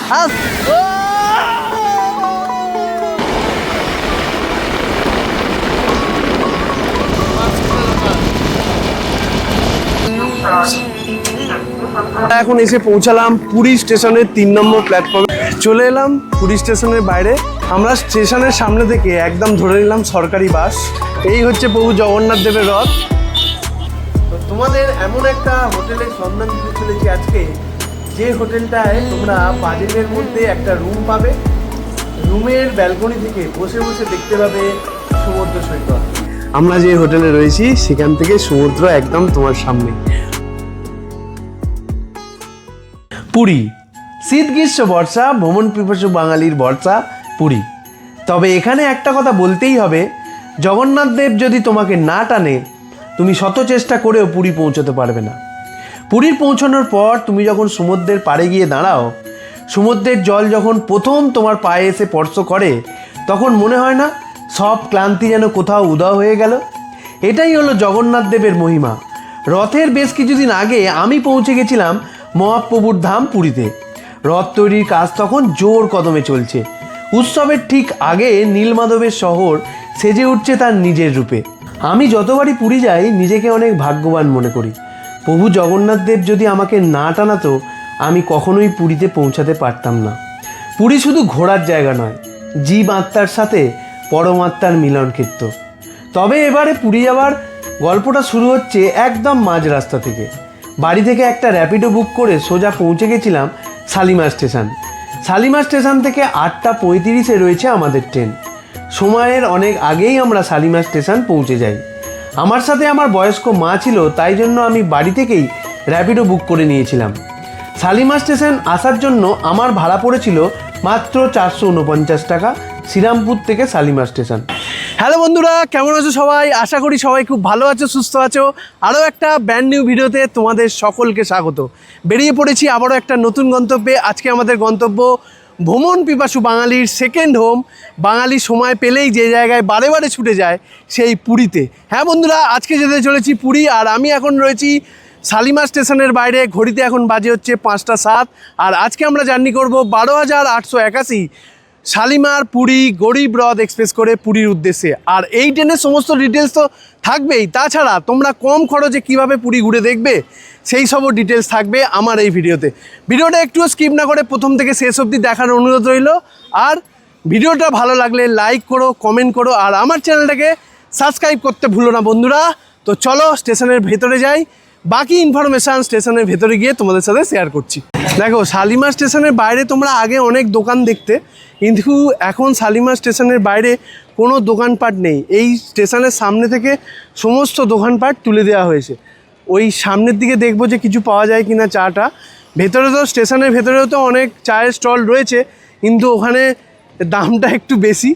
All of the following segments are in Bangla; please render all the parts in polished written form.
এখন এসে পৌঁছালাম পুরী স্টেশনের 3 নম্বর প্ল্যাটফর্মে। চলে এলাম পুরী স্টেশনের বাইরে। আমরা স্টেশনের সামনে থেকে একদম ধরে নিলাম সরকারি বাস। এই হচ্ছে প্রভু জগন্নাথ দেবের রথ। তো তোমাদের এমন একটা হোটেলের সন্ধান দিতে চলেছি আজকে, যে হোটেলটায় তোমরা বাজেটের মধ্যে একটা রুম পাবে। রুমের ব্যালকনি থেকে বসে বসে দেখতে পাবে সমুদ্র সৈকত। আমরা যে হোটেলে রয়েছি সেখান থেকে সমুদ্র একদম তোমার সামনে। পুরী, শীত গ্রীষ্ম বর্ষা, ভ্রমণ পিপাসু বাঙালির বর্ষা পুরী। তবে এখানে একটা কথা বলতেই হবে, জগন্নাথ দেব যদি তোমাকে না টানে তুমি শত চেষ্টা করেও পুরী পৌঁছতে পারবে না। পুরীর পৌঁছানোর পর তুমি যখন সমুদ্রের পাড়ে গিয়ে দাঁড়াও, সমুদ্রের জল যখন প্রথম তোমার পায়ে এসে স্পর্শ করে, তখন মনে হয় না সব ক্লান্তি যেন কোথাও উধাও হয়ে গেল। এটাই হলো জগন্নাথ দেবের মহিমা। রথের বেশ কিছুদিন আগে আমি পৌঁছে গেছিলাম মহাপ্রভুর ধাম পুরীতে। রথ তৈরির কাজ তখন জোর কদমে চলছে। উৎসবের ঠিক আগে নীলমাধবের শহর সেজে উঠছে তার নিজের রূপে। আমি যতবারই পুরী যাই নিজেকে অনেক ভাগ্যবান মনে করি। প্রভু জগন্নাথ দেব যদি আমাকে না টানাতো আমি কখনোই পুরীতে পৌঁছাতে পারতাম না। পুরী শুধু ঘোরার জায়গা নয়, জীব আত্মার সাথে পরমাত্মার মিলন ক্ষেত্র। তবে এবারে পুরী যাওয়ার গল্পটা শুরু হচ্ছে একদম মাঝ রাস্তা থেকে। বাড়ি থেকে একটা র্যাপিডো বুক করে সোজা পৌঁছে গেছিলাম শালিমার স্টেশন। শালিমার স্টেশন থেকে 8টা 35-এ রয়েছে আমাদের ট্রেন। সময়ের অনেক আগেই আমরা শালিমার স্টেশন পৌঁছে যাই। আমার সাথে আমার বয়স্ক মা ছিল, তাই জন্য আমি বাড়ি থেকেই র্যাপিডো বুক করে নিয়েছিলাম। শালিমার স্টেশন আসার জন্য আমার ভাড়া পড়েছিল মাত্র 449 টাকা, শ্রীরামপুর থেকে শালিমার স্টেশন। হ্যালো বন্ধুরা, কেমন আছো সবাই? আশা করি সবাই খুব ভালো আছো, সুস্থ আছো। আরও একটা ব্র্যান্ড নিউ ভিডিওতে তোমাদের সকলকে স্বাগত। বেরিয়ে পড়েছি আবারও একটা নতুন গন্তব্যে। আজকে আমাদের গন্তব্য ভ্রমণ পিপাসু বাঙালির সেকেন্ড হোম। বাঙালি সময় পেলেই যে জায়গায় বারে বারে ছুটে যায় সেই পুরীতে। হ্যাঁ বন্ধুরা, আজকে যেতে চলেছি পুরী। আর আমি এখন রয়েছি শালিমার স্টেশনের বাইরে। ঘড়িতে এখন বাজে হচ্ছে 5টা 7। আর আজকে আমরা জার্নি করব 12,881 শালিমার পুরী গরিব রথ এক্সপ্রেস করে পুরীর উদ্দেশ্যে। আর এই ট্রেনের সমস্ত ডিটেলস তো থাকবেই, তাছাড়া তোমরা কম খরচে কিভাবে পুরী ঘুরে দেখবে সেই সবও ডিটেলস থাকবে আমার এই ভিডিওতে। ভিডিওটা একটুও স্কিপ না করে প্রথম থেকে শেষ অবধি দেখার অনুরোধ রইল। আর ভিডিওটা ভালো লাগলে লাইক করো, কমেন্ট করো, আর আমার চ্যানেলটাকে সাবস্ক্রাইব করতে ভুলো না বন্ধুরা। তো চলো স্টেশনের ভেতরে যাই, বাকি ইনফরমেশান স্টেশনের ভেতরে গিয়ে তোমাদের সাথে শেয়ার করছি। দেখো, শালিমার স্টেশনের বাইরে তোমরা আগে অনেক দোকান দেখতে, কিন্তু এখন শালিমার স্টেশনের বাইরে কোনো দোকানপাট নেই। এই স্টেশনের সামনে থেকে সমস্ত দোকানপাট তুলে দেওয়া হয়েছে। ওই সামনের দিকে দেখবো যে কিছু পাওয়া যায় কিনা চাটা। ভেতরে তো স্টেশনের ভেতরেও তো অনেক চায়ের স্টল রয়েছে, কিন্তু ওখানে দামটা একটু বেশি।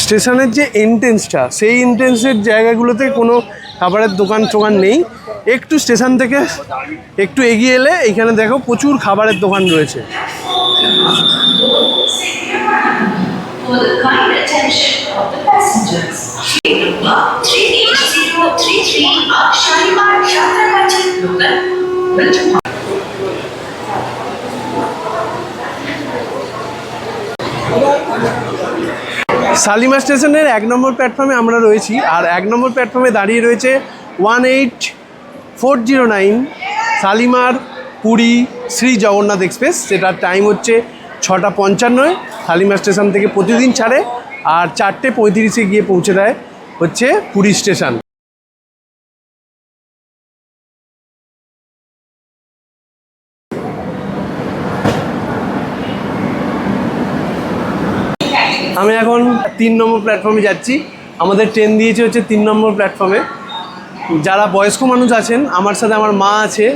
স্টেশনের যে এন্ট্রেন্সটা, সেই এন্ট্রেন্সের জায়গাগুলোতে কোনো খাবারের দোকান টোকান নেই। একটু স্টেশন থেকে একটু এগিয়ে এলে এইখানে দেখো প্রচুর খাবারের দোকান রয়েছে। শালিমার স্টেশনের 1 নম্বর প্ল্যাটফর্মে আমরা রয়েছি। আর 1 নম্বর প্ল্যাটফর্মে দাঁড়িয়ে রয়েছে 18409 শালিমার পুরী শ্রী জগন্নাথ এক্সপ্রেস। সেটার টাইম হচ্ছে 6টা 55। শালিমার স্টেশন থেকে প্রতিদিন ছাড়ে, আর 4টে 35-এ গিয়ে পৌঁছে দেয় হচ্ছে পুরী স্টেশন। আমি এখন 3 নম্বর প্ল্যাটফর্মে যাচ্ছি। আমাদের ট্রেন দিয়েছে হচ্ছে 3 নম্বর প্ল্যাটফর্মে। যারা বয়স্ক মানুষ আছেন, আমার সাথে আমার মা আছে,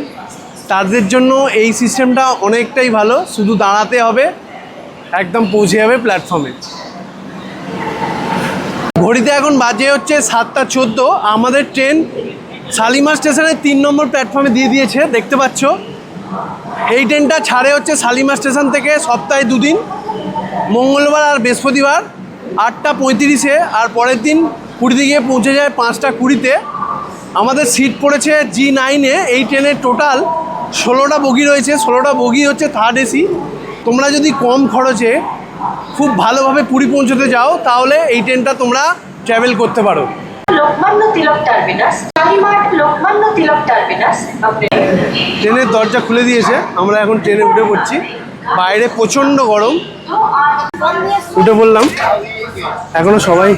তাদের জন্য এই সিস্টেমটা অনেকটাই ভালো। শুধু দাঁড়াতে হবে, একদম পৌঁছে যাবে প্ল্যাটফর্মে। ঘড়িতে এখন বাজে হচ্ছে 7টা 14। আমাদের ট্রেন শালিমার স্টেশনের 3 নম্বর প্ল্যাটফর্মে দিয়ে দিয়েছে, দেখতে পাচ্ছ। এই ট্রেনটা ছাড়ে হচ্ছে শালিমার স্টেশন থেকে সপ্তাহে 2 দিন, মঙ্গলবার আর বৃহস্পতিবার 8টা 35-এ। আর পরের দিন পুরীতে গিয়ে পৌঁছে যায় 5টা 20-তে। আমাদের সিট পড়েছে G9-এ। এই ট্রেনের টোটাল 16টা বগি রয়েছে। 16টা বগি হচ্ছে থার্ড এসি। তোমরা যদি কম খরচে খুব ভালোভাবে পুরী পৌঁছতে যাও তাহলে এই ট্রেনটা তোমরা ট্রাভেল করতে পারো। Lokmanya Tilak terminus, Shalimar Lokmanya Tilak terminus. ট্রেনের দরজা খুলে দিয়েছে, আমরা এখন ট্রেনে উঠে পড়ছি। বাইরে প্রচণ্ড গরম, উঠে পড়লাম। এখনো সবাই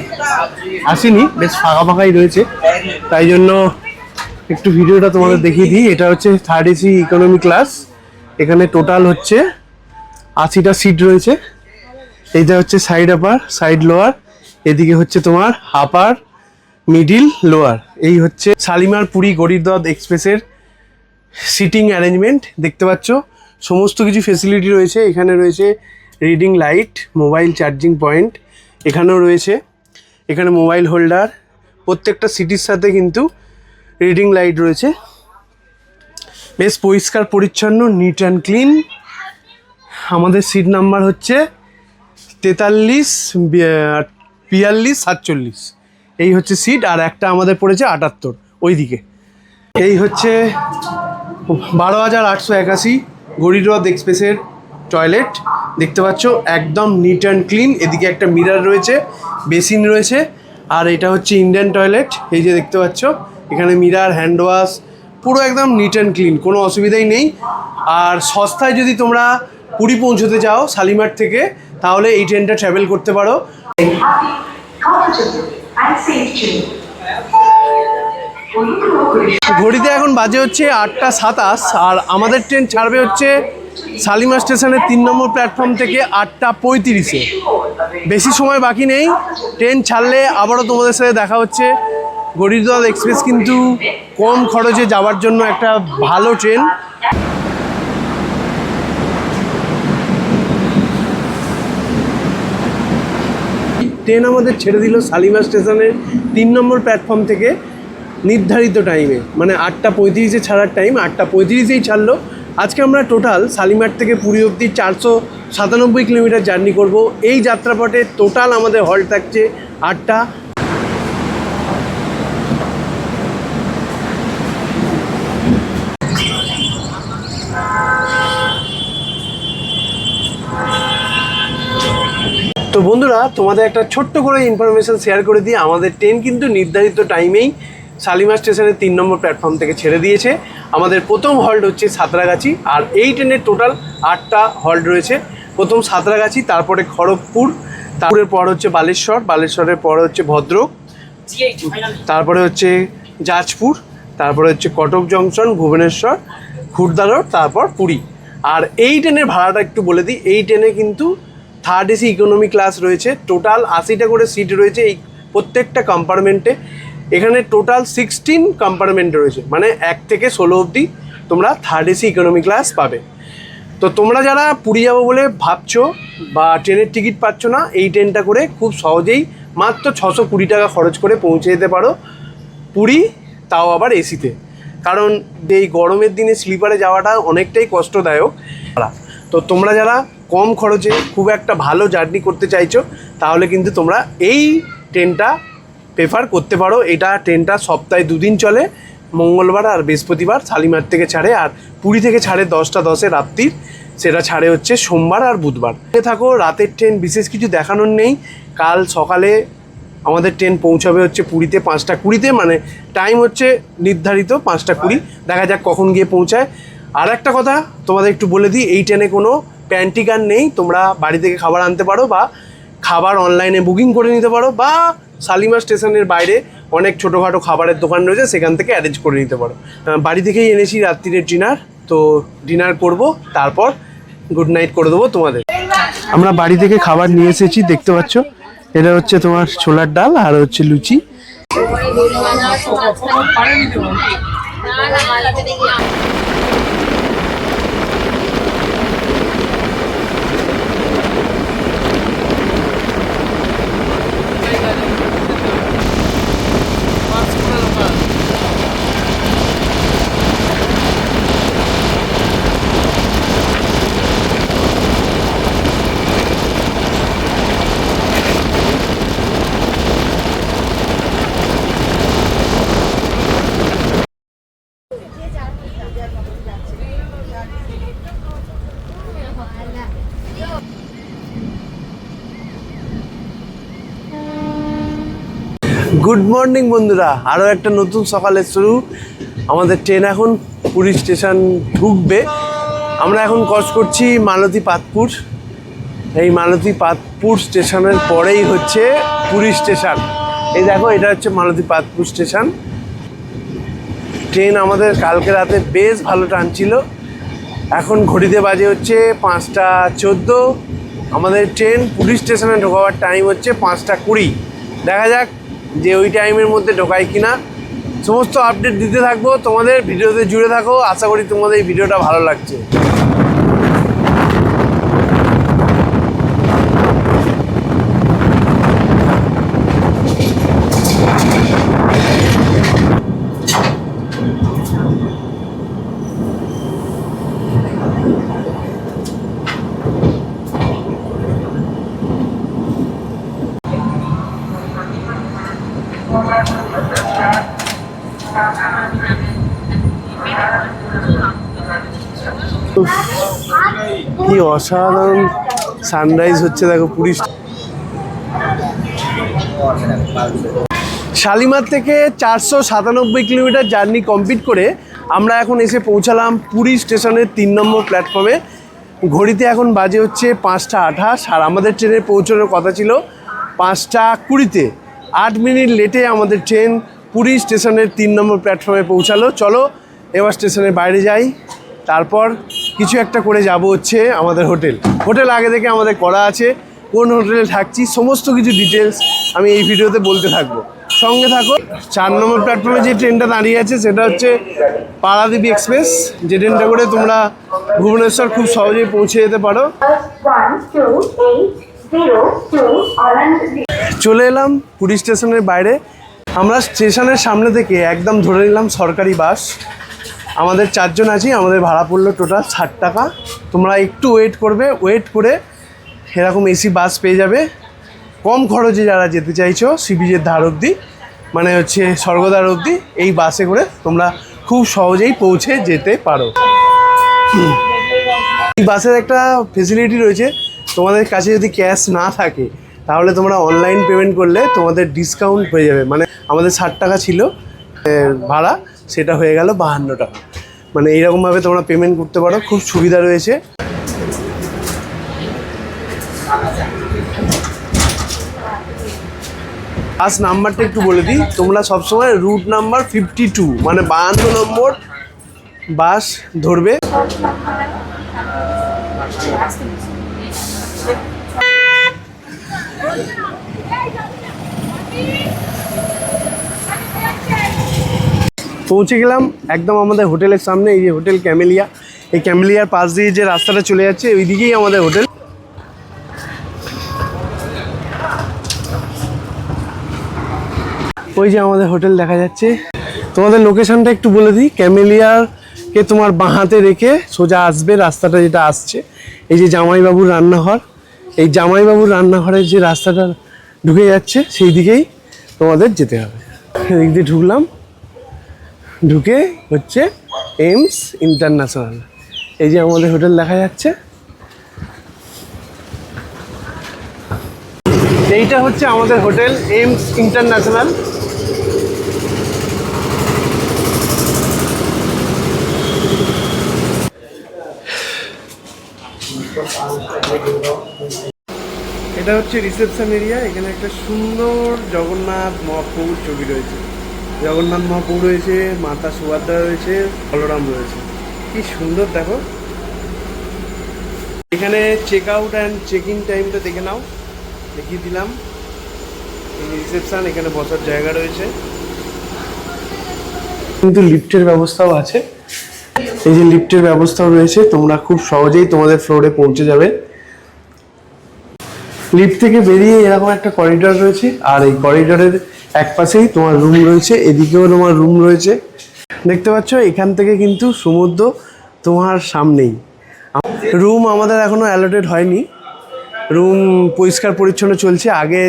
আসেনি, বেশ ফাঁকা ফাঁকাই রয়েছে, তাই জন্য একটু ভিডিওটা তোমাদের দেখিয়ে দিই। এটা হচ্ছে থার্ড এসি ইকোনমি ক্লাস। এখানে টোটাল হচ্ছে 80টা সিট রয়েছে। এইটা হচ্ছে সাইড আপার, সাইড লোয়ার, এদিকে হচ্ছে তোমার আপার, মিডিল, লোয়ার। এই হচ্ছে শালিমার পুরী গড়িয়ারদ এক্সপ্রেসের সিটিং অ্যারেঞ্জমেন্ট। দেখতে পাচ্ছ সমস্ত কিছু ফেসিলিটি রয়েছে। এখানে রয়েছে reading light, mobile charging point এখানেও রয়েছে। এখানে মোবাইল হোল্ডার, প্রত্যেকটা সিটির সাথে কিন্তু রিডিং লাইট রয়েছে। বেশ পরিষ্কার পরিচ্ছন্ন, নিট অ্যান্ড ক্লিন। আমাদের সিট নাম্বার হচ্ছে 43, 42, 47। এই হচ্ছে সিট, আর একটা আমাদের পড়েছে 78 ওইদিকে। এই হচ্ছে 12,881 গড়িয়ারদ এক্সপ্রেসের টয়লেট। দেখতে পাচ্ছ একদম নিট অ্যান্ড ক্লিন। এদিকে একটা মিরর রয়েছে, বেসিন রয়েছে। আর এটা হচ্ছে ইন্ডিয়ান টয়লেট, এই যে দেখতে পাচ্ছ এখানে মিরর, হ্যান্ড ওয়াশ, পুরো একদম নিট অ্যান্ড ক্লিন, কোনো অসুবিধাই নেই। আর সস্তায় যদি তোমরা পুরী পৌঁছতে চাও শালিমার থেকে, তাহলে এই ট্রেনটা ট্রাভেল করতে পারো। ঘড়িতে এখন বাজে হচ্ছে 8টা 27, আর আমাদের ট্রেন ছাড়বে হচ্ছে শালিমার স্টেশনের 3 নম্বর প্ল্যাটফর্ম থেকে 8টা 35-এ। বেশি সময় বাকি নেই, ট্রেন ছাড়লে আবারও তোমাদের সাথে দেখা হচ্ছে। গড়িয়ারদ এক্সপ্রেস কিন্তু কম খরচে যাওয়ার জন্য একটা ভালো ট্রেন। ট্রেন আমাদের ছেড়ে দিল শালিমার স্টেশনের 3 নম্বর প্ল্যাটফর্ম থেকে নির্ধারিত টাইমে, মানে 8টা 35-এ ছাড়ার টাইম 8টা 35-এই ছাড়লো। আজকে আমরা টোটাল শালিমার থেকে পুরী অবধি 497 কিলোমিটার জার্নি করব। এই যাত্রাপথে টোটাল আমাদের হল্ট থাকছে 8টা। তো বন্ধুরা, তোমাদের একটা ছোট্ট করে ইনফরমেশান শেয়ার করে দিই। আমাদের ট্রেন কিন্তু নির্ধারিত টাইমেই শালিমার স্টেশনের 3 নম্বর প্ল্যাটফর্ম থেকে ছেড়ে দিয়েছে। আমাদের প্রথম হল্ট হচ্ছে সাঁতরাগাছি, আর এই ট্রেনের টোটাল 8টা হল্ট রয়েছে। প্রথম সাঁতরাগাছি, তারপরে খড়গপুর, তারপরের পর হচ্ছে বালেশ্বর, বালেশ্বরের পর হচ্ছে ভদ্রক, তারপরে হচ্ছে জাজপুর, তারপরে হচ্ছে কটক জংশন, ভুবনেশ্বর, খুর্দা রোড, তারপর পুরী। আর এই ট্রেনের ভাড়াটা একটু বলে দিই। এই ট্রেনে কিন্তু থার্ড এসি ইকোনমি ক্লাস রয়েছে। টোটাল 80টা করে সিট রয়েছে এই প্রত্যেকটা কম্পার্টমেন্টে। এখানে টোটাল 16 কম্পার্টমেন্ট রয়েছে, মানে 1 থেকে 16 অবধি তোমরা থার্ড এসি ইকোনমি ক্লাস পাবে। তো তোমরা যারা পুরী যাবো বলে ভাবছো বা ট্রেনের টিকিট পাচ্ছ না, এই ট্রেনটা করে খুব সহজেই মাত্র 620 টাকা খরচ করে পৌঁছে যেতে পারো পুরী, তাও আবার এসিতে। কারণ এই গরমের দিনে স্লিপারে যাওয়াটা অনেকটাই কষ্টদায়ক। তো তোমরা যারা কম খরচে খুব একটা ভালো জার্নি করতে চাইছো, তাহলে কিন্তু তোমরা এই ট্রেনটা প্রেফার করতে পারো। এটা ট্রেনটা সপ্তাহে 2 দিন চলে, মঙ্গলবার আর বৃহস্পতিবার শালিমার থেকে ছাড়ে। আর পুরী থেকে ছাড়ে 10টা 10-এ রাত্রির, সেটা ছাড়ে হচ্ছে সোমবার আর বুধবার। থাকো, রাতের ট্রেন বিশেষ কিছু দেখানোর নেই। কাল সকালে আমাদের ট্রেন পৌঁছাবে হচ্ছে পুরীতে 5টা 20-তে, মানে টাইম হচ্ছে নির্ধারিত 5টা 20। দেখা যাক কখন গিয়ে পৌঁছায়। আর একটা কথা তোমাদের একটু বলে দিই, এই ট্রেনে কোনো প্যান্ট্রি কার নেই। তোমরা বাড়ি থেকে খাবার আনতে পারো, বা খাবার অনলাইনে বুকিং করে নিতে পারো, বা শালিমার স্টেশনের বাইরে অনেক ছোটোখাটো খাবারের দোকান রয়েছে, সেখান থেকে অ্যারেঞ্জ করে নিতে পারো। বাড়ি থেকেই এনেছি রাত্রিরের ডিনার, তো ডিনার করব, তারপর গুড নাইট করে দেবো তোমাদের। আমরা বাড়ি থেকে খাবার নিয়ে এসেছি, দেখতে পাচ্ছ। এটা হচ্ছে তোমার ছোলার ডাল, আর হচ্ছে লুচি। গুড মর্নিং বন্ধুরা, আরও একটা নতুন সকালের শুরু। আমাদের ট্রেন এখন পুরী স্টেশন ঢুকবে। আমরা এখন ক্রস করছি মালতী পাতপুর। এই মালতী পাতপুর স্টেশনের পরেই হচ্ছে পুরী স্টেশন। এই দেখো, এটা হচ্ছে মালতী পাতপুর স্টেশন। ট্রেন আমাদের কালকে রাতে বেশ ভালো টানছিল। এখন ঘড়িতে বাজে হচ্ছে 5:14। আমাদের ট্রেন পুরী স্টেশনে ঢোকাবার টাইম হচ্ছে 5:20। দেখা যাক যে ওই টাইমের মধ্যে ঢোকায় কিনা। সমস্ত আপডেট দিতে থাকবো তোমাদের, ভিডিওতে জুড়ে থাকো। আশা করি তোমাদের এই ভিডিওটা ভালো লাগছে। কি অসাধারণ সানরাইজ হচ্ছে দেখো পুরী। শালিমার থেকে 497 কিলোমিটার জার্নি কমপ্লিট করে আমরা এখন এসে পৌঁছালাম পুরী স্টেশনের 3 নম্বর প্ল্যাটফর্মে। ঘড়িতে এখন বাজে হচ্ছে 5:28, আর আমাদের ট্রেনে পৌঁছানোর কথা ছিল 5:20-তে। 8 মিনিট লেটে আমাদের ট্রেন পুরী স্টেশনের 3 নম্বর প্ল্যাটফর্মে পৌঁছালো। চলো এবার স্টেশনের বাইরে যাই, তারপর কিছু একটা করে যাব হচ্ছে আমাদের হোটেল আগে থেকে আমাদের করা আছে। কোন হোটেলে থাকছি সমস্ত কিছু ডিটেলস আমি এই ভিডিওতে বলতে থাকবো, সঙ্গে থাকো। 4 নম্বর প্ল্যাটফর্মে যে ট্রেনটা দাঁড়িয়ে আছে সেটা হচ্ছে পারাদ্বীপ এক্সপ্রেস, যে ট্রেনটা করে তোমরা ভুবনেশ্বর খুব সহজেই পৌঁছে যেতে পারো। চলে এলাম পুরী স্টেশনের বাইরে। আমরা স্টেশনের সামনে থেকে একদম ধরে নিলাম সরকারি বাস। আমাদের 4 জন আছি, আমাদের ভাড়া পড়লো টোটাল 60 টাকা। তোমরা একটু ওয়েট করবে, ওয়েট করে এরকম এসি বাস পেয়ে যাবে কম খরচে। যারা যেতে চাইছো সি বিচের ধার অবধি, মানে হচ্ছে স্বর্গদ্বার অবধি, এই বাসে করে তোমরা খুব সহজেই পৌঁছে যেতে পারো। এই বাসের একটা ফেসিলিটি রয়েছে, তোমাদের কাছে যদি ক্যাশ না থাকে তাহলে তোমরা অনলাইন পেমেন্ট করলে তোমাদের ডিসকাউন্ট হয়ে যাবে। মানে আমাদের 60 টাকা ছিল ভাড়া, সেটা হয়ে গেল 52 টাকা। মানে এইরকমভাবে তোমরা পেমেন্ট করতে পারো, খুব সুবিধা রয়েছে। বাস নাম্বারটা একটু বলে দিই, তোমরা সবসময় রুট নাম্বার 52 মানে 52 নম্বর বাস ধরবে। পৌঁছে গেলাম একদম আমাদের হোটেলের সামনে। এই যে হোটেল ক্যামেলিয়া, এই ক্যামেলিয়ার পাশ দিয়ে যে রাস্তাটা চলে যাচ্ছে ওই দিকেই আমাদের হোটেল। ওই যে আমাদের হোটেল দেখা যাচ্ছে। তোমাদের লোকেশনটা একটু বলে দিই, ক্যামেলিয়াকে তোমার বাঁ হাতে রেখে সোজা আসবে রাস্তাটা যেটা আসছে, এই যে জামাইবাবুর রান্নাঘর, এই জামাইবাবুর রান্নাঘরের যে রাস্তাটা ঢুকে যাচ্ছে সেই দিকেই তোমাদের যেতে হবে। এদিক দিয়ে ঢুকলাম, ঢুকে হচ্ছে এইমস ইন্টারন্যাশনাল। এই যে আমাদের হোটেল দেখা যাচ্ছে, এইটা হচ্ছে আমাদের হোটেল এইমস ইন্টারন্যাশনাল। এটা হচ্ছে রিসেপশন এরিয়া। এখানে একটা সুন্দর জগন্নাথ মহাপ্রভুর ছবি রয়েছে। জগন্নাথ মহাপ্রভু রয়েছে, মাতা সুভদ্রা রয়েছে, বলরাম রয়েছে। কি সুন্দর দেখো। এখানে check out and check in টাইমটা দেখে নাও, দেখিয়ে দিলাম। এই রিসেপশন, এখানে বসার জায়গা রয়েছে, কিন্তু লিফটের ব্যবস্থাও আছে। এই যে লিফটের ব্যবস্থাও রয়েছে, তোমরা খুব সহজেই তোমাদের ফ্লোরে পৌঁছে যাবে। লিফট থেকে বেরিয়ে এরকম একটা করিডর রয়েছে, আর এই করিডরের এক পাশেই তোমার রুম রয়েছে, এদিকেও তোমার রুম রয়েছে। দেখতে পাচ্ছ এখান থেকে কিন্তু সমুদ্র তোমার সামনেই। রুম আমাদের এখনও অ্যালটেড হয়নি, রুম পরিষ্কার পরিচ্ছন্ন চলছে। আগে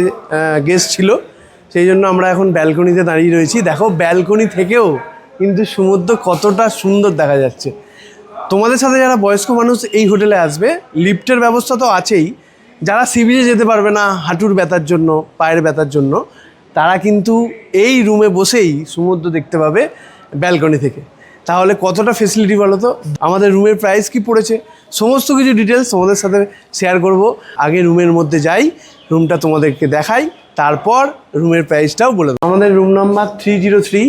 গেস্ট ছিল, সেই জন্য আমরা এখন ব্যালকনিতে দাঁড়িয়ে রয়েছি। দেখো ব্যালকনি থেকেও কিন্তু সমুদ্র কতটা সুন্দর দেখা যাচ্ছে। তোমাদের সাথে যারা বয়স্ক মানুষ এই হোটেলে আসবে, লিফটের ব্যবস্থা তো আছেই। যারা সি বিচে যেতে পারবে না হাঁটুর ব্যথার জন্য, পায়ের ব্যথার জন্য, তারা কিন্তু এই রুমে বসেই সমুদ্র দেখতে পাবে ব্যালকনি থেকে। তাহলে কতটা ফেসিলিটি বলো তো। আমাদের রুমের প্রাইস কি পড়েছে, সমস্ত কিছু ডিটেলস তোমাদের সাথে শেয়ার করব। আগে রুমের মধ্যে যাই, রুমটা তোমাদেরকে দেখাই, তারপর রুমের প্রাইসটাও বলে দেবো। আমাদের রুম নাম্বার 303।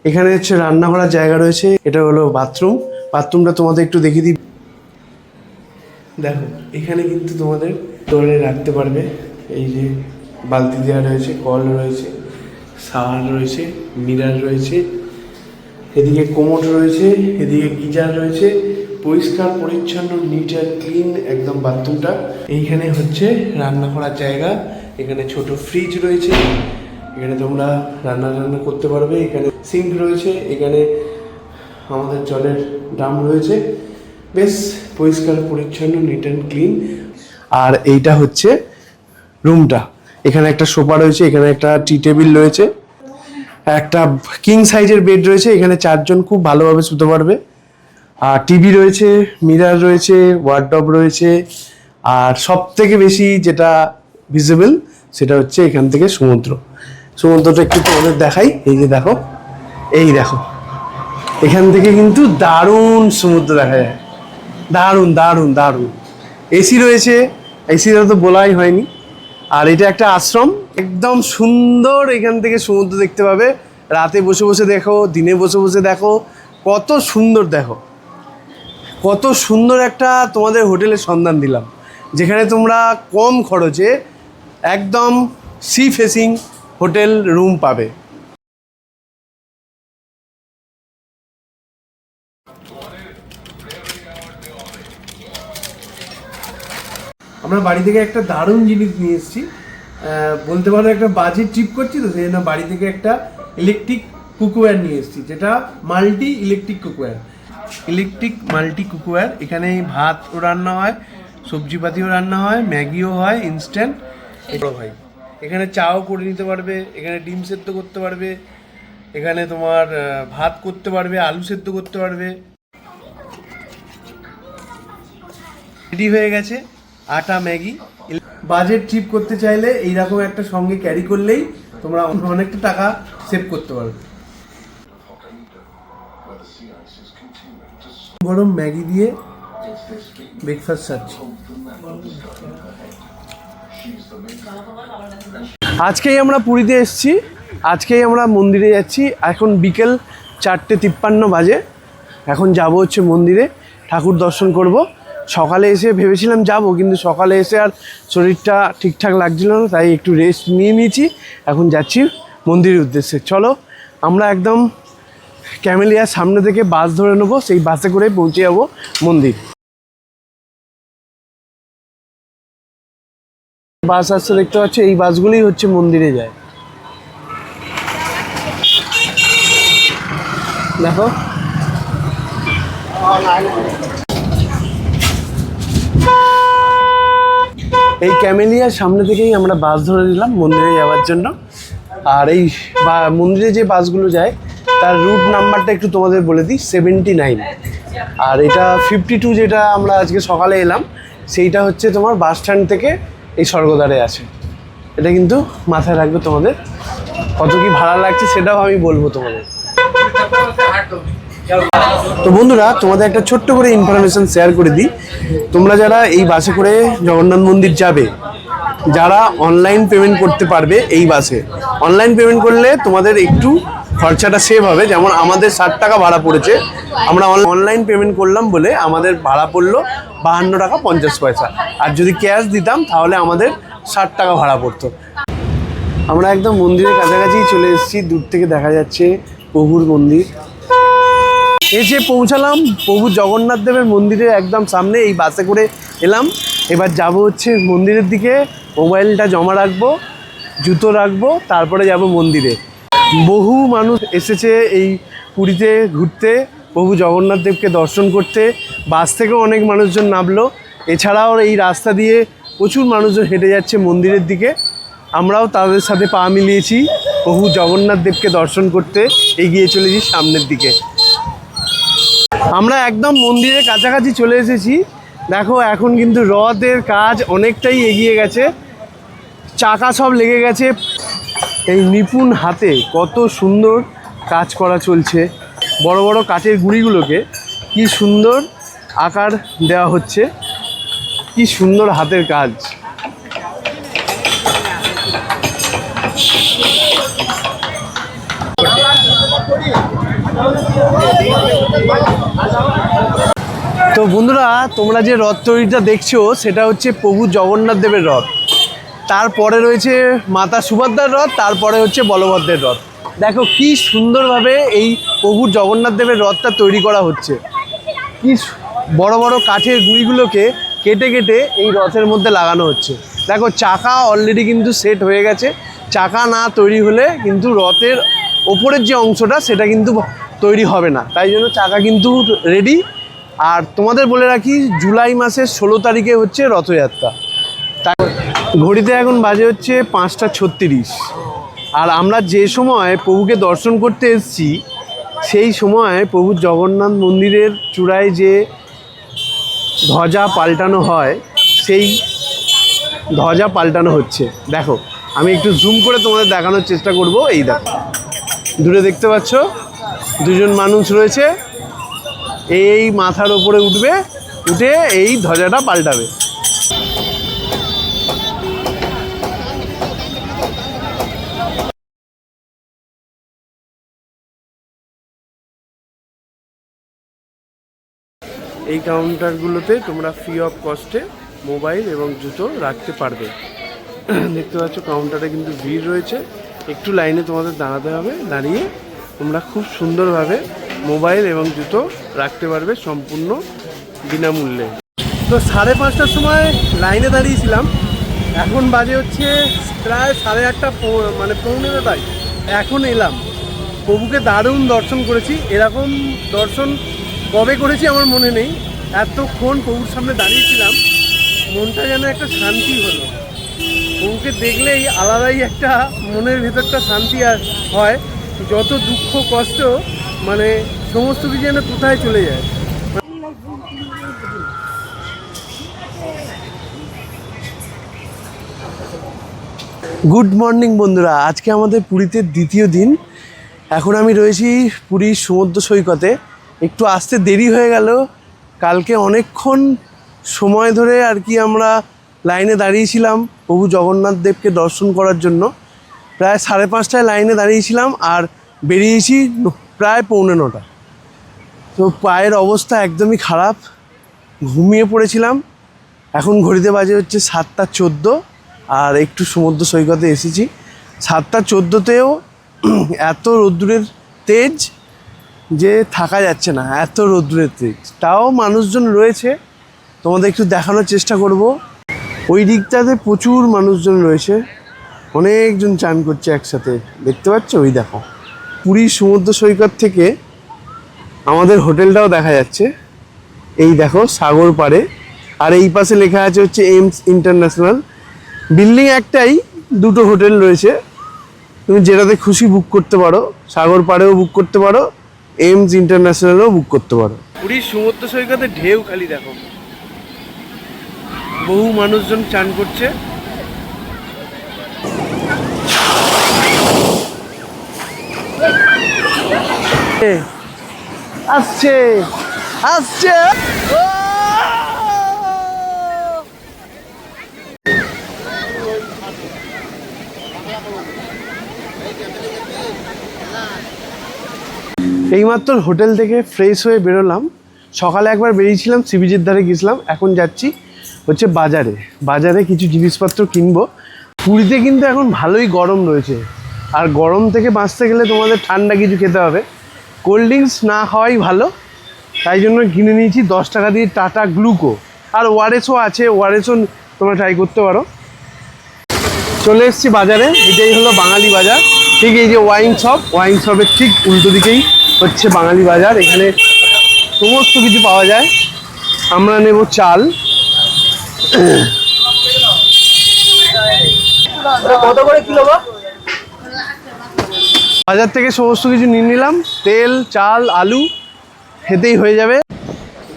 এখানে হচ্ছে রান্না করার জায়গা রয়েছে, এটা হলো বাথরুম। বাথরুমটা তোমাদের একটু দেখিয়ে দিই। দেখো এখানে কিন্তু তোমাদের তোলে রাখতে পারবে, এই যে বালতি দেওয়া রয়েছে, কল রয়েছে, শাওয়ার রয়েছে, মিরার রয়েছে, এদিকে কোমোড রয়েছে, এদিকে গিজার রয়েছে। পরিষ্কার পরিচ্ছন্ন, নিট অ্যান্ড ক্লিন একদম বাথরুমটা। এইখানে হচ্ছে রান্না করার জায়গা, এখানে ছোট ফ্রিজ রয়েছে, এখানে তোমরা রান্না করতে পারবে। এখানে সিঙ্ক রয়েছে, এখানে আমাদের জলের ড্রাম রয়েছে। বেশ পরিষ্কার পরিচ্ছন্ন, নিট অ্যান্ড ক্লিন। আর এইটা হচ্ছে রুমটা। এখানে একটা সোফা রয়েছে, এখানে একটা টি টেবিল রয়েছে, একটা কিং সাইজের বেড রয়েছে। এখানে 4 জন খুব ভালোভাবে শুতে পারবে। আর টিভি রয়েছে, মিরার রয়েছে, ওয়ার্ডরোব রয়েছে। আর সব থেকে বেশি যেটা ভিজিবল সেটা হচ্ছে এখান থেকে সমুদ্রটা একটু তোমাদের দেখাই। এই যে দেখো, এই দেখো, এখান থেকে কিন্তু দারুণ সমুদ্র দেখা যায়। দারুণ দারুণ দারুণ। এসি রয়েছে, এসিটা তো বলাই হয়নি। আর এটা একটা আশ্রম, একদম সুন্দর। এখান থেকে সমুদ্র দেখতে পাবে। রাতে বসে বসে দেখো, দিনে বসে বসে দেখো, কত সুন্দর। দেখো কত সুন্দর একটা তোমাদের হোটেলের সন্ধান দিলাম, যেখানে তোমরা কম খরচে একদম সি ফেসিং হোটেল রুম পাবে। আমরা বাড়ি থেকে একটা দারুণ জিনিস নিয়ে এসেছি, বলতে পারো একটা বাজেট ট্রিপ করছি তো, সেই জন্য বাড়ি থেকে একটা ইলেকট্রিক কুকওয়্যার নিয়ে এসেছি, যেটা ইলেকট্রিক মাল্টি কুকওয়্যার। এখানে ভাতও রান্না হয়, সবজিপাতিও রান্না হয়, ম্যাগিও হয় ইনস্ট্যান্ট। বড় ভাই এখানে চাও করে নিতে পারবে, এখানে ডিম সেদ্ধ করতে পারবে, এখানে তোমার ভাত করতে পারবে, আলু সেদ্ধ করতে পারবে। রেডি হয়ে গেছে আটা ম্যাগি। বাজেট ট্রিপ করতে চাইলে এইরকম একটা সঙ্গে ক্যারি করলেই তোমরা অনেকটা টাকা সেভ করতে পারবে। গরম ম্যাগি দিয়ে ব্রেকফাস্ট সার্চ। আজকেই আমরা পুরীতে এসেছি, আজকেই আমরা মন্দিরে যাচ্ছি। এখন বিকেল 4:53 বাজে। এখন যাব হচ্ছে মন্দিরে, ঠাকুর দর্শন করব। সকালে এসে ভেবেছিলাম যাব, কিন্তু সকালে এসে আর শরীরটা ঠিকঠাক লাগছিল না, তাই একটু রেস্ট নিয়ে নিয়েছি। এখন যাচ্ছি মন্দিরের উদ্দেশ্যে। চলো আমরা একদম ক্যামেলিয়ার সামনে থেকে বাস ধরে নেবো, সেই বাসে করে পৌঁছে যাবো মন্দির। বাস আসছে দেখতে পাচ্ছ, এই বাসগুলোই হচ্ছে মন্দিরে যায়। দেখো এই ক্যামেলিয়ার সামনে থেকেই আমরা বাস ধরে নিলাম মন্দিরে যাওয়ার জন্য। আর এই মন্দিরে যে বাসগুলো যায় তার রুট নাম্বারটা একটু তোমাদের বলে দিই, 79। আর এটা 52 যেটা আমরা আজকে সকালে এলাম, সেইটা হচ্ছে তোমার বাস স্ট্যান্ড থেকে এই স্বর্গদ্বারে আছে। এটা কিন্তু মাথায় রাখবে তোমাদের। কত কি ভাড়া লাগছে সেটাও আমি বলবো তোমাদের। তো বন্ধুরা, তোমাদের একটা ছোট্ট করে ইনফরমেশন শেয়ার করে দিই। তোমরা যারা এই বাসে করে জগন্নাথ মন্দির যাবে, যারা অনলাইন পেমেন্ট করতে পারবে এই বাসে, অনলাইন পেমেন্ট করলে তোমাদের একটু খরচাটা সেভ হবে। যেমন আমাদের 60 টাকা ভাড়া পড়েছে, আমরা অনলাইন পেমেন্ট করলাম বলে আমাদের ভাড়া পড়লো 52 টাকা 50 পয়সা। আর যদি ক্যাশ দিতাম তাহলে আমাদের 60 টাকা ভাড়া পড়তো। আমরা একদম মন্দিরের কাছাকাছি চলে এসেছি, দূর থেকে দেখা যাচ্ছে প্রভুর মন্দির। এসে পৌঁছালাম প্রভু জগন্নাথ দেবের মন্দিরের একদম সামনে। এই বাসে করে এলাম, এবার যাব হচ্ছে মন্দিরের দিকে। মোবাইলটা জমা রাখবো, জুতো রাখবো, তারপরে যাব মন্দিরে। বহু মানুষ এসেছে এই পুরীতে ঘুরতে, প্রভু জগন্নাথ দেবকে দর্শন করতে। বাস থেকেও অনেক মানুষজন নামলো। এছাড়াও এই রাস্তা দিয়ে প্রচুর মানুষজন হেঁটে যাচ্ছে মন্দিরের দিকে। আমরাও তাদের সাথে পা মিলিয়েছি, প্রভু জগন্নাথ দেবকে দর্শন করতে এগিয়ে চলেছি সামনের দিকে। আমরা একদম মন্দিরের কাছাকাছি চলে এসেছি। দেখো এখন কিন্তু রথের কাজ অনেকটাই এগিয়ে গেছে, চাকা সব লেগে গেছে। এই নিপুণ হাতে কত সুন্দর কাজ করা চলছে। বড় বড় কাঠের গুঁড়িগুলোকে কি সুন্দর আকার দেওয়া হচ্ছে, কি সুন্দর হাতের কাজ। তো বন্ধুরা, তোমরা যে রথ তৈরিটা দেখছো সেটা হচ্ছে প্রভু জগন্নাথ দেবের রথ। তারপরে রয়েছে মাতা সুভদ্রার রথ, তারপরে হচ্ছে বলভদ্রের রথ। দেখো কি সুন্দরভাবে এই প্রভু জগন্নাথ দেবের রথটা তৈরি করা হচ্ছে। কি বড় বড় কাঠের গুঁড়িগুলোকে কেটে কেটে এই রথের মধ্যে লাগানো হচ্ছে। দেখো চাকা অলরেডি কিন্তু সেট হয়ে গেছে। চাকা না তৈরি হলে কিন্তু রথের ওপরের যে অংশটা সেটা কিন্তু তৈরি হবে না, তাই জন্য চাকা কিন্তু রেডি। আর তোমাদের বলে রাখি, জুলাই মাসের 16 তারিখে হচ্ছে রথযাত্রা। তাই ঘড়িতে এখন বাজে হচ্ছে 5:36। আর আমরা যে সময় প্রভুকে দর্শন করতে এসেছি সেই সময় প্রভু জগন্নাথ মন্দিরের চূড়ায় যে ধ্বজা পাল্টানো হয় সেই ধ্বজা পাল্টানো হচ্ছে। দেখো আমি একটু জুম করে তোমাদের দেখানোর চেষ্টা করব। এই দেখো দূরে দেখতে পাচ্ছ দুজন মানুষ রয়েছে, এই মাথার ওপরে উঠবে, উঠে এই ধ্বজাটা পাল্টাবে। এই কাউন্টারগুলোতে তোমরা ফ্রি অফ কস্টে মোবাইল এবং জুতো রাখতে পারবে। দেখতে পাচ্ছ কাউন্টারে কিন্তু ভিড় রয়েছে, একটু লাইনে তোমাদের দাঁড়াতে হবে। দাঁড়িয়ে তোমরা খুব সুন্দরভাবে মোবাইল এবং জুতো রাখতে পারবে সম্পূর্ণ বিনামূল্যে। তো 5:30টার সময় লাইনে দাঁড়িয়েছিলাম, এখন বাজে হচ্ছে প্রায় 8:30, মানে 8:45। এখন এলাম, প্রভুকে দারুণ দর্শন করেছি। এরকম দর্শন কবে করেছি আমার মনে নেই। এতক্ষণ প্রভুর সামনে দাঁড়িয়েছিলাম, মনটা যেন একটা শান্তি হলো। প্রভুকে দেখলেই আলাদাই একটা মনের ভেতরটা শান্তি আর হয়। যত দুঃখ কষ্ট মানে সমস্ত কিছু যেন কোথায় চলে যায়। গুড মর্নিং বন্ধুরা, আজকে আমাদের পুরীতে দ্বিতীয় দিন। এখন আমি রয়েছি পুরীর সমুদ্র সৈকতে। একটু আসতে দেরি হয়ে গেল, কালকে অনেকক্ষণ সময় ধরে আর কি আমরা লাইনে দাঁড়িয়েছিলাম প্রভু জগন্নাথ দেবকে দর্শন করার জন্য। প্রায় 5:30টায় লাইনে দাঁড়িয়েছিলাম আর বেরিয়েছি প্রায় 8:45। তো পায়ের অবস্থা একদমই খারাপ, ঘুমিয়ে পড়েছিলাম। এখন ঘড়িতে বাজে হচ্ছে 7:14 আর একটু সমুদ্র সৈকতে এসেছি। 7:14তেও এত রোদ্দুরের তেজ যে থাকা যাচ্ছে না, এত রোদ্দুরের তেজ। তাও মানুষজন রয়েছে, তোমাদের একটু দেখানোর চেষ্টা করব। ওই দিকটাতে প্রচুর মানুষজন রয়েছে, অনেকজন চান করছে একসাথে, দেখতে পাচ্ছ? ওই দেখো পুরীর সমুদ্র সৈকত থেকে আমাদের হোটেলটাও দেখা যাচ্ছে। এই দেখো সাগর পাড়ে, আর এই পাশে লেখা আছে হচ্ছে এমস ইন্টারন্যাশনাল। বিল্ডিং একটাই, দুটো হোটেল রয়েছে, তুমি যেটাতে খুশি বুক করতে পারো। সাগর পাড়েও বুক করতে পারো, এমস ইন্টারন্যাশনালও বুক করতে পারো। পুরীর সমুদ্র সৈকতে ঢেউ খালি দেখো, বহু মানুষজন চান করছে। আসছে আসছে এইমাত্র হোটেল থেকে ফ্রেশ হয়ে বেরোলাম। সকালে একবার বেরিয়েছিলাম, সি বিচের ধারে গেছিলাম। এখন যাচ্ছি হচ্ছে বাজারে, বাজারে কিছু জিনিসপত্র কিনবো। পুরীতে কিন্তু এখন ভালোই গরম রয়েছে, আর গরম থেকে বাঁচতে গেলে তোমাদের ঠান্ডা কিছু খেতে হবে। কোল্ড ড্রিঙ্কস না খাওয়াই ভালো, তাই জন্য কিনে নিয়েছি 10 টাকা দিয়ে টাটা গ্লুকো। আর ওআরএসও আছে, ওআরএসও তোমরা ট্রাই করতে পারো। চলে এসেছি বাজারে, এটাই হলো বাঙালি বাজার। ঠিক এই যে ওয়াইন শপ, ওয়াইন শপের ঠিক উল্টো দিকেই হচ্ছে বাঙালি বাজার। এখানে সমস্ত কিছু পাওয়া যায়। আমরা নেব চাল। কত করে কিলো গো? বাজার থেকে সমস্ত কিছু নিয়ে নিলাম, তেল, চাল, আলু, খেতেই হয়ে যাবে।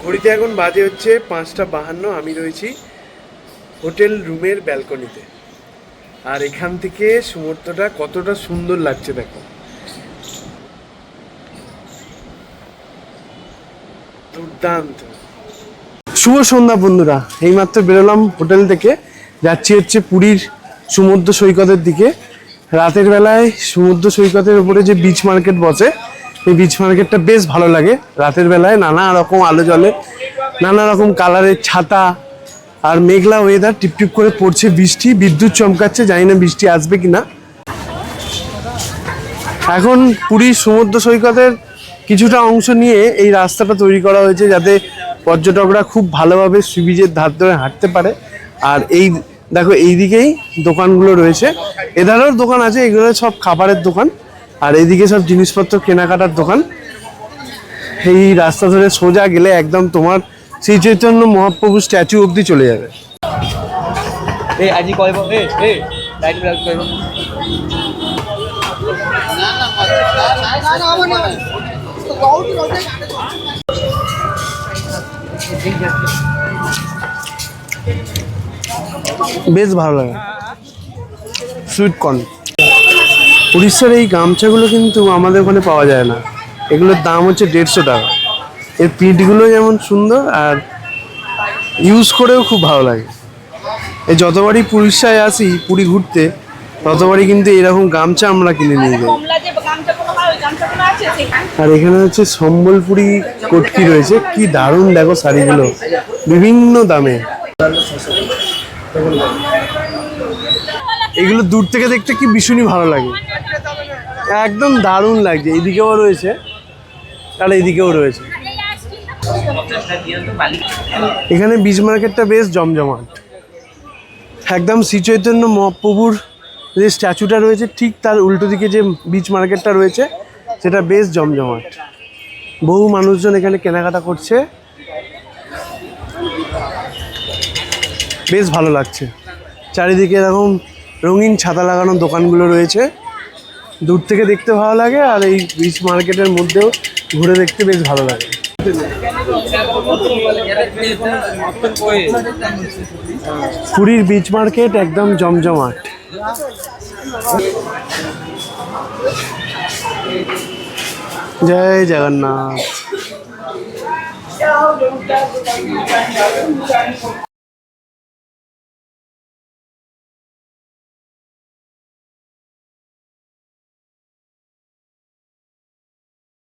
ঘড়িতে এখন বাজে হচ্ছে 5:52। আমি রয়েছি হোটেল রুমের ব্যালকনিতে, আর এখান থেকে সমুদ্রটা কতটা সুন্দর লাগছে দেখো, দুর্দান্ত। শুভ সন্ধ্যা বন্ধুরা, এইমাত্র বেরোলাম হোটেল থেকে, যাচ্ছি হচ্ছে পুরীর সমুদ্র সৈকতের দিকে। রাতের বেলায় সমুদ্র সৈকতের উপরে যে বিচ মার্কেট বসে, এই বিচ মার্কেটটা বেশ ভালো লাগে। রাতের বেলায় নানা রকম আলো জ্বলে, নানা রকম কালারের ছাতা, আর মেঘলা ওয়েদার, টিপটিপ করে পড়ছে বৃষ্টি, বিদ্যুৎ চমকাচ্ছে, জানি না বৃষ্টি আসবে কিনা। এখন পুরীর সমুদ্র সৈকতের কিছুটা অংশ নিয়ে এই রাস্তাটা তৈরি করা হয়েছে, যাতে পর্যটকরা খুব ভালোভাবে সি বিচের ধার ধরে হাঁটতে পারে। আর এই দেখো এইদিকেই দোকানগুলো রয়েছে, এধারেও দোকান আছে, এগুলো সব খাবারের দোকান, আর এইদিকে সব জিনিসপত্র কেনাকাটার দোকান। এই রাস্তা ধরে সোজা গেলে একদম তোমার শ্রী চৈতন্য মহাপ্রভু স্ট্যাচু অবধি চলে যাবে। এই আজি কইব এই লাইট ব্লাউজ কইব বেশ ভালো লাগে। সুইট কর্ন, উড়িষ্যার এই গামছাগুলো কিন্তু আমাদের ওখানে পাওয়া যায় না, এগুলোর দাম হচ্ছে 150 টাকা। এর পিঠগুলো যেমন সুন্দর, আর ইউজ করেও খুব ভালো লাগে। এই যতবারই উড়িষ্যায় আসি পুরী ঘুরতে, ততবারই কিন্তু এরকম গামছা আমরা কিনে নিয়ে যাই। আর এখানে হচ্ছে সম্বলপুরি কটকি রয়েছে, কি দারুণ দেখো শাড়িগুলো, বিভিন্ন দামে। এগুলো দূর থেকে দেখতে কি ভীষণই ভালো লাগে, একদম দারুণ লাগছে। এইদিকেও রয়েছে, আর এইদিকেও রয়েছে। এখানে বিচ মার্কেটটা বেশ জমজমাট, একদম শ্রী চৈতন্য মহাপ্রভুর যে স্ট্যাচুটা রয়েছে ঠিক তার উল্টো দিকে যে বিচ মার্কেটটা রয়েছে, সেটা বেশ জমজমাট। বহু মানুষজন এখানে কেনাকাটা করছে, বেশ ভালো লাগছে। চারিদিকে এরকম রঙিন ছাতা লাগানো দোকানগুলো রয়েছে, দূর থেকে দেখতে ভালো লাগে, আর এই বিচ মার্কেটের মধ্যেও ঘুরে দেখতে বেশ ভালো লাগে। পুরীর বিচ মার্কেট একদম জমজমাট। জয় জগন্নাথ।